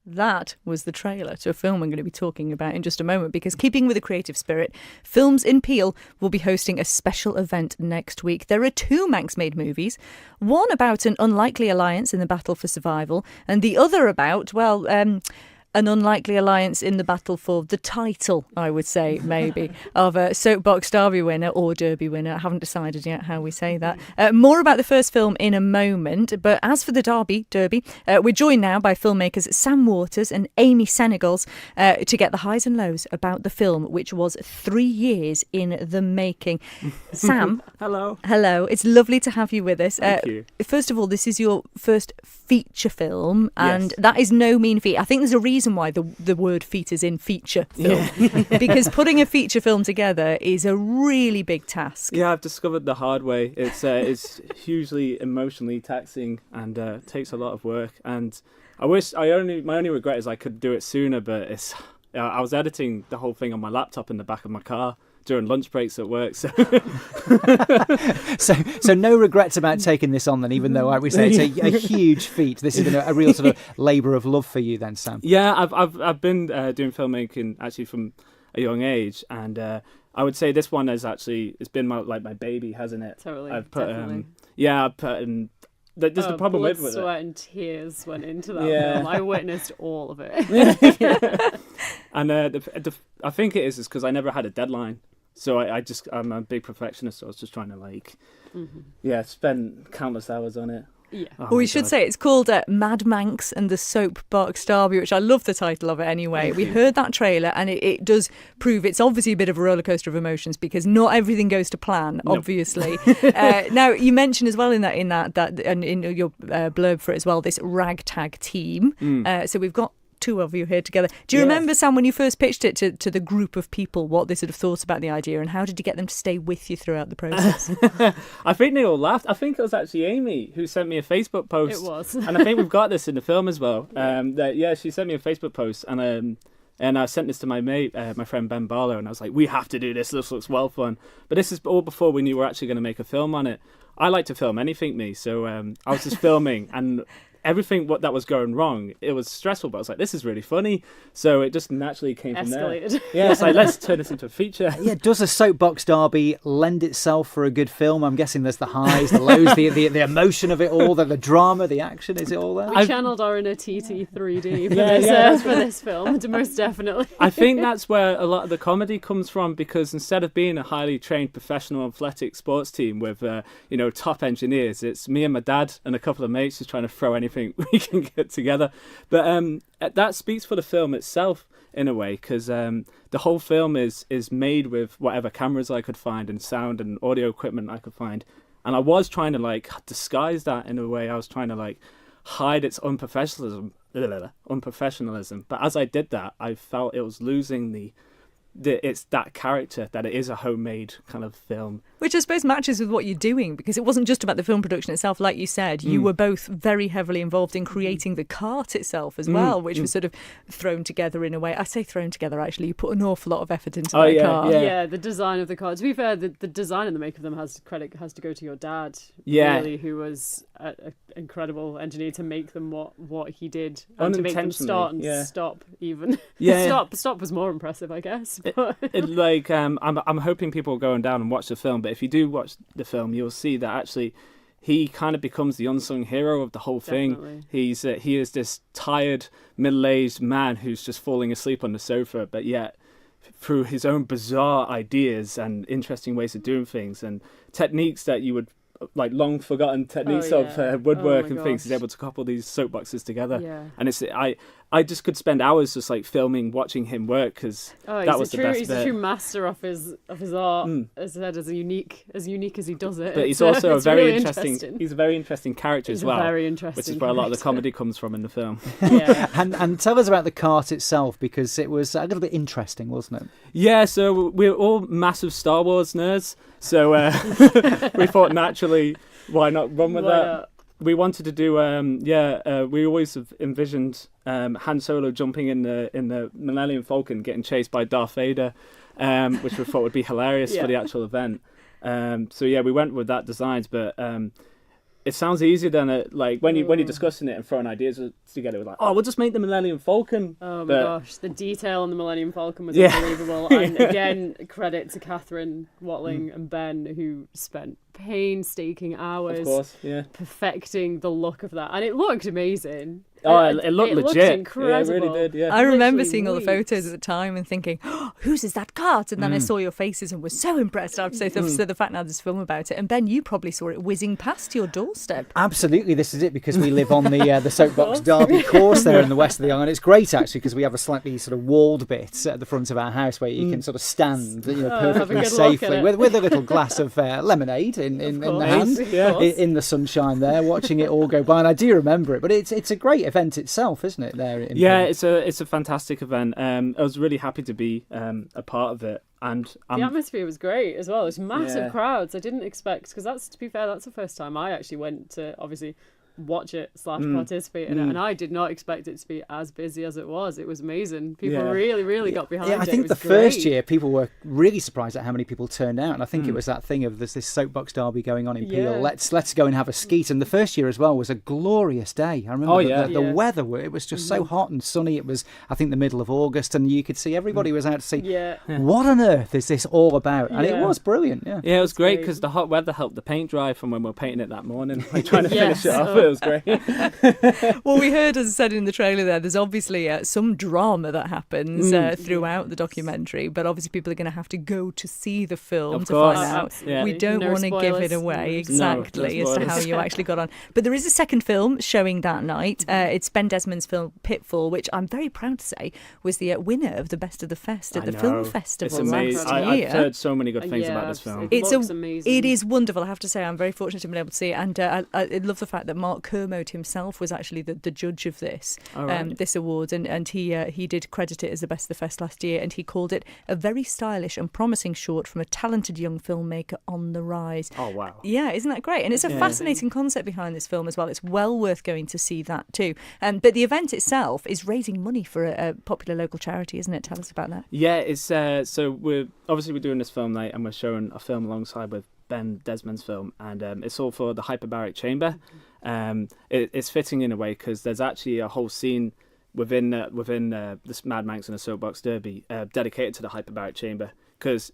That was the trailer to a film we're going to be talking about in just a moment, because keeping with the creative spirit, Films in Peel will be hosting a special event next week. There are two Manx-made movies, one about an unlikely alliance in the battle for survival, and the other about, an unlikely alliance in the battle for the title, I would say, maybe, of a Soapbox Derby winner or Derby winner. I haven't decided yet how we say that. More about the first film in a moment. But as for the Derby, we're joined now by filmmakers Sam Waters and Amy Senogles to get the highs and lows about the film, which was 3 years in the making. Sam. Hello. Hello. It's lovely to have you with us. Thank you. First of all, this is your first feature film, and Yes. that is no mean feat. I think there's a reason why the word feat is in feature film, because putting a feature film together is a really big task. Yeah, I've discovered the hard way. It's hugely emotionally taxing and takes a lot of work. And my only regret is I could do it sooner, but I was editing the whole thing on my laptop in the back of my car during lunch breaks at work. So so no regrets about taking this on then, even though, like we say, it's a huge feat. This has been a real sort of labour of love for you then, Sam. Yeah, I've been doing filmmaking actually from a young age, and I would say this one it's been my baby, hasn't it? Totally. I've put definitely. I've put in. There's the problem blood, with it. sweat and tears went into that Yeah. film. I witnessed all of it. And I think it is because I never had a deadline. So I'm a big perfectionist, so I was just trying to spend countless hours on it. Yeah. Oh Well, my we should God. say it's called Mad Manx and the Soapbox Derby, which I love the title of it anyway. We heard that trailer, and it does prove it's obviously a bit of a rollercoaster of emotions, because not everything goes to plan, obviously. Now, you mentioned as well in that and in your blurb for it as well, this ragtag team. So we've got two of you here together. Do you remember, Sam, when you first pitched it to the group of people, what they sort of thought about the idea, and how did you get them to stay with you throughout the process? I think they all laughed. I think it was actually Amy who sent me a Facebook post. It was. And I think we've got this in the film as well. She sent me a Facebook post, and I sent this to my mate, my friend Ben Barlow, and I was like, we have to do this. This looks well fun. But this is all before we knew we were actually going to make a film on it. I like to film anything, so I was just filming, and everything that was going wrong, it was stressful, but I was like, this is really funny. So it just naturally came from there. Escalated. Yeah, it's like, let's turn this into a feature. Yeah, does a Soapbox Derby lend itself for a good film? I'm guessing there's the highs, the lows, the emotion of it all, the drama, the action. Is it all there? We channeled our inner TT 3D for this film, most definitely. I think that's where a lot of the comedy comes from, because instead of being a highly trained professional athletic sports team with top engineers, it's me and my dad and a couple of mates just trying to throw anything we can get together. But that speaks for the film itself in a way, because the whole film is made with whatever cameras I could find and sound and audio equipment I could find, and I was trying to disguise that in a way. I was trying to hide its unprofessionalism, but as I did that, I felt it was losing it's that character, that it is a homemade kind of film. Which I suppose matches with what you're doing, because it wasn't just about the film production itself. Like you said, you were both very heavily involved in creating the cart itself as well, which was sort of thrown together in a way. I say thrown together, actually. You put an awful lot of effort into that cart. Yeah, the design of the cart. To be fair, the design and the make of them has to go to your dad, really, who was an incredible engineer to make them what he did, and to make them start and stop even. Stop was more impressive, I guess. I'm hoping people are going down and watch the film, but if you do watch the film, you'll see that actually he kind of becomes the unsung hero of the whole thing. He is this tired, middle-aged man who's just falling asleep on the sofa, but yet through his own bizarre ideas and interesting ways of doing things and techniques that you would long forgotten techniques of woodwork and things, he's able to couple these soapboxes together. And I just could spend hours just filming, watching him work, because that was the best bit. He's a true master of his art. As I said, as unique as he does it. But he's also a very really interesting. He's a very interesting character as well. Very interesting, which is where a lot of the comedy comes from in the film. And tell us about the cart itself, because it was a little bit interesting, wasn't it? Yeah, so we're all massive Star Wars nerds, so we thought naturally, why not run with that? We wanted to do, we always have envisioned Han Solo jumping in the Millennium Falcon, getting chased by Darth Vader, which we thought would be hilarious for the actual event. We went with that designs, but it sounds easier than it, like when you're discussing it and throwing ideas together. It was like, we'll just make the Millennium Falcon. Oh my gosh, the detail on the Millennium Falcon was unbelievable. And again, credit to Catherine Watling and Ben, who spent painstaking hours perfecting the look of that, and it looked amazing. It looked legit. Incredible. Yeah, it really did. Yeah. I remember seeing all the photos at the time and thinking, whose is that cart? And then I saw your faces and was so impressed. I have to say, so the fact now there's a film about it. And Ben, you probably saw it whizzing past your doorstep. Absolutely, this is it, because we live on the Soapbox Derby course there in the west of the island. It's great actually, because we have a slightly sort of walled bit at the front of our house where you can sort of stand, perfectly safely with a little glass of lemonade in the hand, in the sunshine there, watching it all go by. And I do remember it, but it's a great event itself, isn't it? There, it's a fantastic event. I was really happy to be a part of it, and the atmosphere was great as well. It's massive crowds. I didn't expect, because to be fair, that's the first time I actually went to obviously watch it / participate in it, and I did not expect it to be as busy as it was. It was amazing. People really got behind it. I think the first year people were really surprised at how many people turned out, and I think it was that thing of there's this Soapbox Derby going on in Peel. Let's go and have a skeet. And the first year as well was a glorious day. I remember the weather. It was just so hot and sunny. It was, I think, the middle of August, and you could see everybody was out to see what on earth is this all about. And it was brilliant. It was great because the hot weather helped the paint dry from when we were painting it that morning, like trying to finish it off. It was great. Well, we heard, as I said in the trailer there's obviously some drama that happens throughout the documentary, but obviously people are going to have to go to see the film to find out. We don't want to give it away exactly as to how you actually got on. But there is a second film showing that night. It's Ben Desmond's film Pitfall, which I'm very proud to say was the winner of the Best of the Fest at the film festival last year. I've heard so many good things about this film. It looks amazing. It is wonderful, I have to say. I'm very fortunate to have been able to see it, and I love the fact that Mark Kermode himself was actually the judge of this this award, and he did credit it as the Best of the Fest last year, and he called it a very stylish and promising short from a talented young filmmaker on the rise. Oh wow. Yeah, isn't that great? And it's a fascinating concept behind this film as well. It's well worth going to see that too. But the event itself is raising money for a popular local charity, isn't it? Tell us about that. Yeah, it's so we're doing this film night, and we're showing a film alongside with Ben Desmond's film, and it's all for the hyperbaric chamber. It's fitting in a way because there's actually a whole scene within this Mad Manxies and a Soapbox Derby dedicated to the hyperbaric chamber, because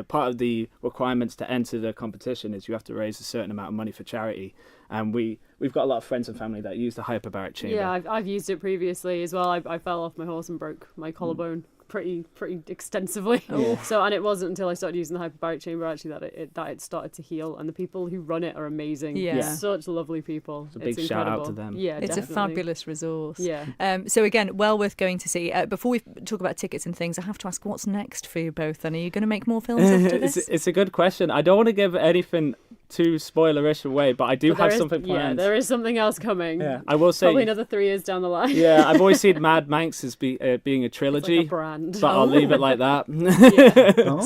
part of the requirements to enter the competition is you have to raise a certain amount of money for charity, and we've got a lot of friends and family that use the hyperbaric chamber. Yeah, I've used it previously as well. I fell off my horse and broke my collarbone pretty extensively. So, and it wasn't until I started using the hyperbaric chamber actually that it started to heal, and the people who run it are amazing. Such lovely people. It's a big shout out to them. It's definitely a fabulous resource. Yeah. So again, well worth going to see. Before we talk about tickets and things, I have to ask, what's next for you both? And are you going to make more films after this? It's a good question. I don't want to give anything too spoilerish away, but I do have something planned. Yeah, there is something else coming. Yeah, I will say probably another 3 years down the line. Yeah, I've always seen Mad Manxies being a trilogy. It's like a brand. But I'll leave it like that.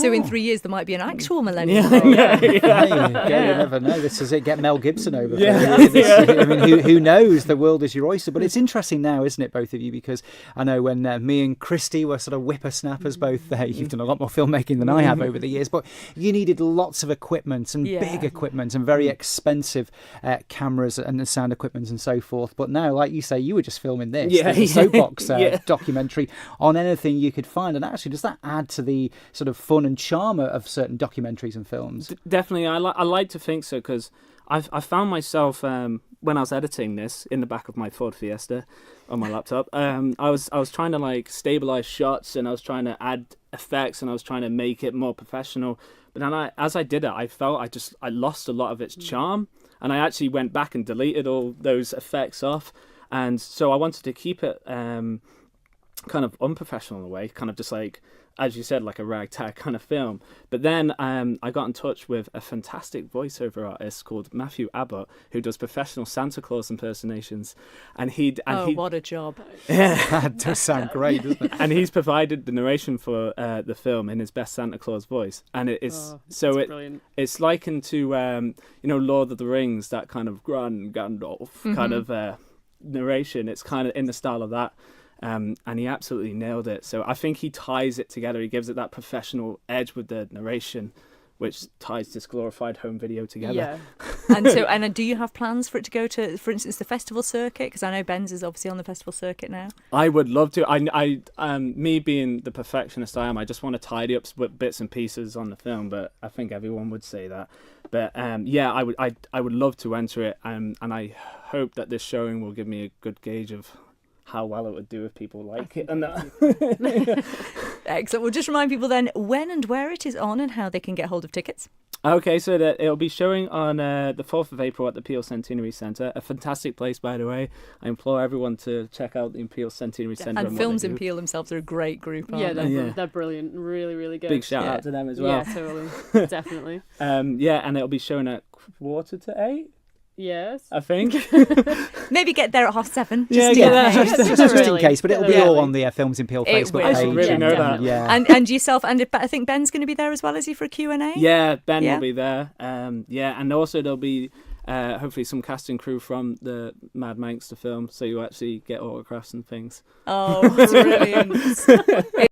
So in 3 years there might be an actual Millennium. You never know. This is it. Get Mel Gibson over. I mean, who knows? The world is your oyster. But it's interesting now, isn't it, both of you? Because I know when me and Christy were sort of whippersnappers, both you've done a lot more filmmaking than I have over the years. But you needed lots of equipment and big equipment and very expensive cameras and sound equipment and so forth. But now, like you say, you were just filming this. The Soapbox documentary on anything you could find. And actually, does that add to the sort of fun and charm of certain documentaries and films? Definitely. I like to think so, because I found myself when I was editing this in the back of my Ford Fiesta on my laptop. I was trying to like stabilize shots, and I was trying to add effects, and I was trying to make it more professional. But then as I did it, I felt I lost a lot of its charm, and I actually went back and deleted all those effects off. And so I wanted to keep it kind of unprofessional in a way, kind of just like, as you said, like a ragtag kind of film. But then I got in touch with a fantastic voiceover artist called Matthew Abbott, who does professional Santa Claus impersonations. And what a job. Yeah. That does sound great, doesn't it? And he's provided the narration for the film in his best Santa Claus voice. And it's likened to, Lord of the Rings, that kind of Grand Gandalf kind of narration. It's kind of in the style of that. And he absolutely nailed it. So I think he ties it together. He gives it that professional edge with the narration, which ties this glorified home video together. Yeah, And do you have plans for it to go to, for instance, the festival circuit? Because I know Ben's is obviously on the festival circuit now. I would love to. Me being the perfectionist I am, I just want to tidy up bits and pieces on the film. But I think everyone would say that. But I would love to enter it, and I hope that this showing will give me a good gauge of how well it would do if people like it and that. Excellent. We'll just remind people then when and where it is on and how they can get hold of tickets. Okay, so it'll be showing on the 4th of April at the Peel Centenary Centre. A fantastic place, by the way. I implore everyone to check out the Peel Centenary Centre. And Films in Peel themselves are a great group, aren't they? They're brilliant. Really, really good. Big shout out to them as well. Yeah, totally. Definitely. And it'll be showing at 7:45. Yes, I think. Maybe get there at 7:30. Just in case, but it'll be all on the Films in Peel Facebook page. I should really know that. Yeah. And yourself, and I think Ben's going to be there as well, is he, for a Q&A? Yeah, Ben will be there. And also there'll be hopefully some cast and crew from the Mad Manxies film, so you actually get autographs and things. Oh, brilliant.